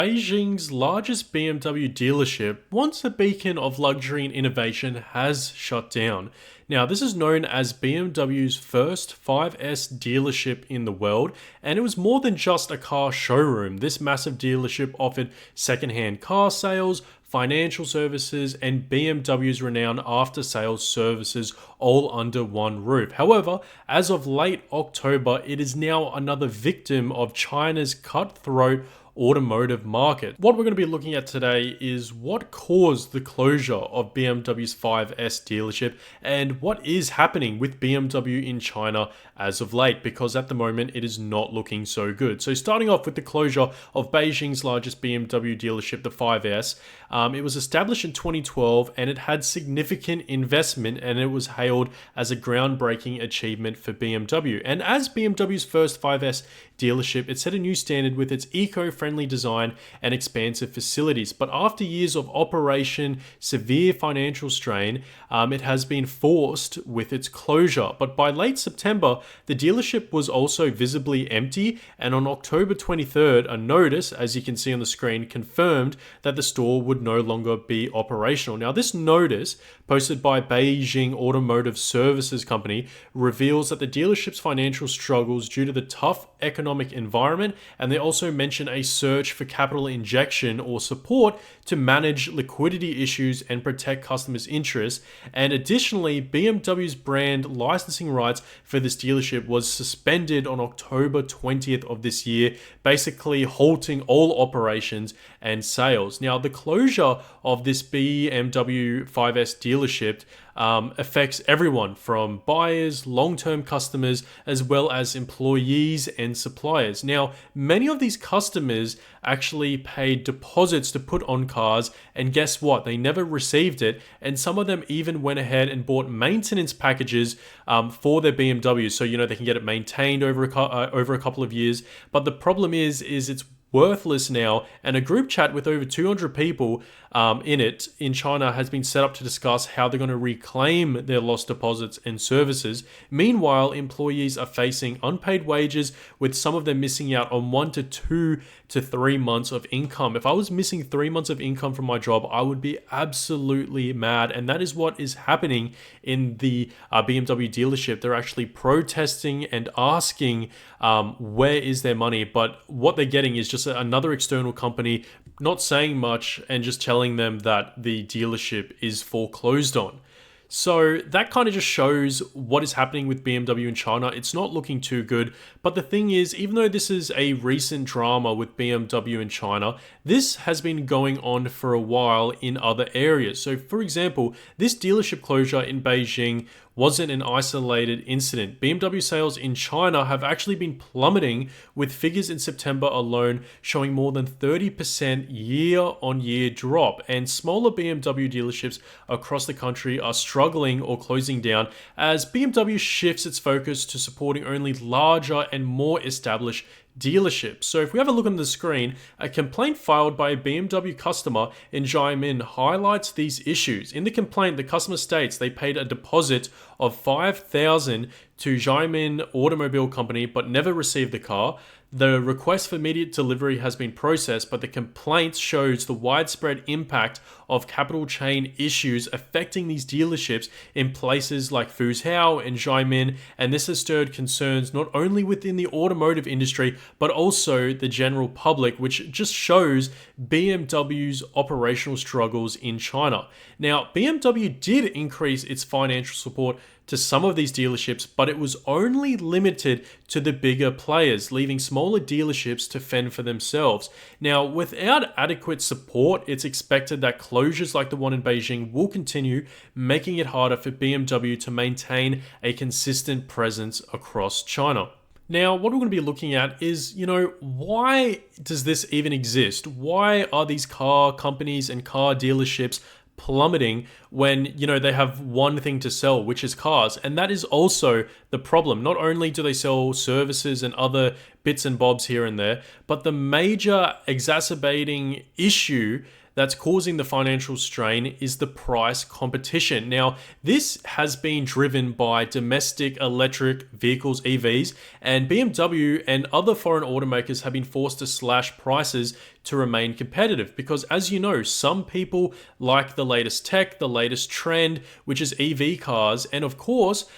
Beijing's largest BMW dealership, once a beacon of luxury and innovation, has shut down. Now, this is known as BMW's first 5S dealership in the world, and it was more than just a car showroom. This massive dealership offered second-hand car sales, financial services, and BMW's renowned after-sales services all under one roof. However, as of late October, it is now another victim of China's cutthroat automotive market. What we're going to be looking at today is what caused the closure of BMW's 5S dealership and what is happening with BMW in China as of late, because at the moment it is not looking so good. So starting off with the closure of Beijing's largest BMW dealership, the 5S, it was established in 2012 and it had significant investment, and it was hailed as a groundbreaking achievement for BMW. And as BMW's first 5S dealership, it set a new standard with its eco-friendly design and expansive facilities. But after years of operation, severe financial strain, it has been forced with its closure. But by late September, the dealership was also visibly empty, and on October 23rd, a notice, as you can see on the screen, confirmed that the store would no longer be operational. Now, this notice, posted by Beijing Automotive Services Company, reveals that the dealership's financial struggles due to the tough economic environment, and they also mention a search for capital injection or support to manage liquidity issues and protect customers' interests. And additionally, BMW's brand licensing rights for this dealership was suspended on October 20th of this year, basically halting all operations and sales. Now, the closure of this BMW 5S dealership affects everyone from buyers, long-term customers, as well as employees and suppliers. Now, many of these customers actually paid deposits to put on cars, and guess what? They never received it, and some of them even went ahead and bought maintenance packages for their BMW, so they can get it maintained over a couple of years. But the problem is it's worthless now, and a group chat with over 200 people in China has been set up to discuss how they're going to reclaim their lost deposits and services. Meanwhile, employees are facing unpaid wages, with some of them missing out on 1 to 2 to 3 months of income. If I was missing 3 months of income from my job, I would be absolutely mad, and that is what is happening in the BMW dealership. They're actually protesting and asking where is their money, but what they're getting is just another external company not saying much and just telling them that the dealership is foreclosed on. So that kind of just shows what is happening with BMW in China. It's not looking too good. But the thing is, even though this is a recent drama with BMW in China, this has been going on for a while in other areas. So for example, this dealership closure in Beijing wasn't an isolated incident. BMW sales in China have actually been plummeting, with figures in September alone showing more than 30% year-on-year drop. And smaller BMW dealerships across the country are struggling or closing down as BMW shifts its focus to supporting only larger and more established dealership. So if we have a look on the screen, a complaint filed by a BMW customer in Xiamen highlights these issues. In the complaint, the customer states they paid a deposit of 5,000 to Xiamen Automobile Company but never received the car. The request for immediate delivery has been processed, but the complaint shows the widespread impact of capital chain issues affecting these dealerships in places like Fuzhou and Xiamen, and this has stirred concerns not only within the automotive industry, but also the general public, which just shows BMW's operational struggles in China. Now, BMW did increase its financial support to some of these dealerships, but it was only limited to the bigger players, leaving smaller dealerships to fend for themselves. Now, without adequate support, it's expected that closures like the one in Beijing will continue, making it harder for BMW to maintain a consistent presence across China. Now, what we're going to be looking at is, why does this even exist? Why are these car companies and car dealerships plummeting when, they have one thing to sell, which is cars? And that is also the problem. Not only do they sell services and other bits and bobs here and there, but the major exacerbating issue that's causing the financial strain is the price competition. Now, this has been driven by domestic electric vehicles, EVs, and BMW and other foreign automakers have been forced to slash prices to remain competitive because, as you know, some people like the latest tech, the latest trend, which is EV cars, and of course,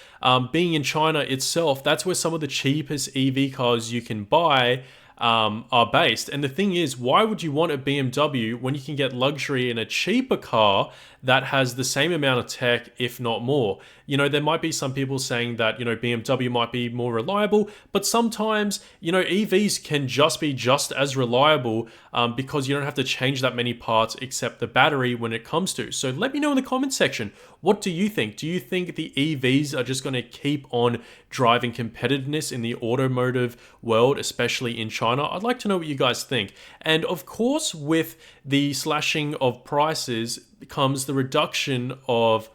being in China itself, that's where some of the cheapest EV cars you can buy are based. And the thing is, why would you want a BMW when you can get luxury in a cheaper car that has the same amount of tech, if not more? You know, there might be some people saying that, you know, BMW might be more reliable, but sometimes, you know, EVs can just be just as reliable because you don't have to change that many parts except the battery when it comes to. So let me know in the comment section, what do you think? Do you think the EVs are just going to keep on driving competitiveness in the automotive world, especially in China? I'd like to know what you guys think. And of course, with the slashing of prices comes the reduction of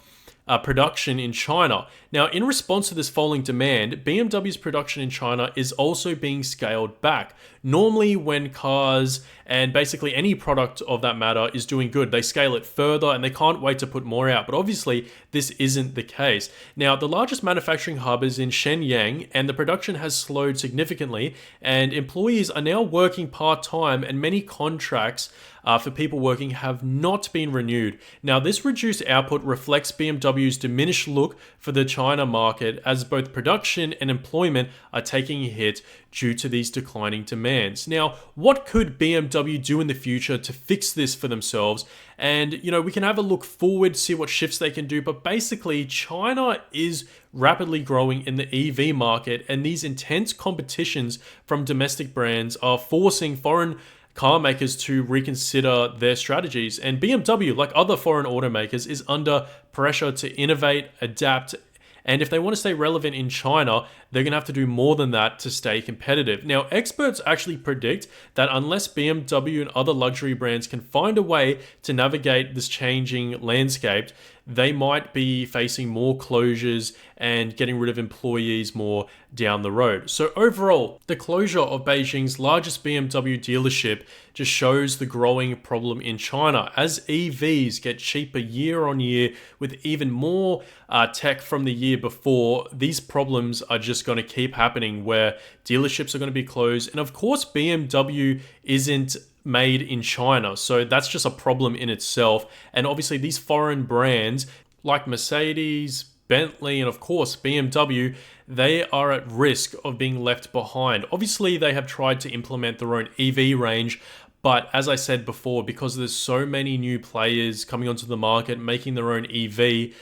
production in China. Now, in response to this falling demand, BMW's production in China is also being scaled back. Normally, when cars and basically any product of that matter is doing good, they scale it further and they can't wait to put more out. But obviously, this isn't the case. Now, the largest manufacturing hub is in Shenyang, and the production has slowed significantly, and employees are now working part-time, and many contracts for people working have not been renewed. Now, this reduced output reflects BMW's diminished look for the China market, as both production and employment are taking a hit due to these declining demands. Now, what could BMW do in the future to fix this for themselves? And, you know, we can have a look forward, see what shifts they can do, but basically China is rapidly growing in the EV market, and these intense competitions from domestic brands are forcing foreign car makers to reconsider their strategies. And BMW, like other foreign automakers, is under pressure to innovate, adapt, and if they want to stay relevant in China, they're going to have to do more than that to stay competitive. Now, experts actually predict that unless BMW and other luxury brands can find a way to navigate this changing landscape, they might be facing more closures and getting rid of employees more down the road. So overall, the closure of Beijing's largest BMW dealership just shows the growing problem in China. As EVs get cheaper year on year with even more tech from the year before, these problems are just going to keep happening where dealerships are going to be closed. And of course, BMW isn't made in China, so that's just a problem in itself. And obviously these foreign brands like Mercedes, Bentley, and of course BMW, they are at risk of being left behind. Obviously they have tried to implement their own EV range, but as I said before, because there's so many new players coming onto the market making their own EV,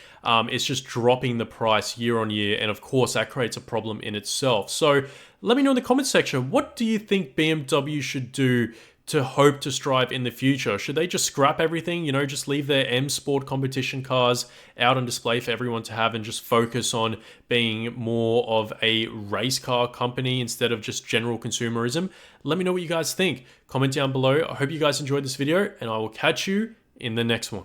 it's just dropping the price year on year, and of course that creates a problem in itself. So let me know in the comment section, what do you think BMW should do to hope to strive in the future? Should they just scrap everything, you know, just leave their M Sport competition cars out on display for everyone to have and just focus on being more of a race car company instead of just general consumerism? Let me know what you guys think. Comment down below. I hope you guys enjoyed this video, and I will catch you in the next one.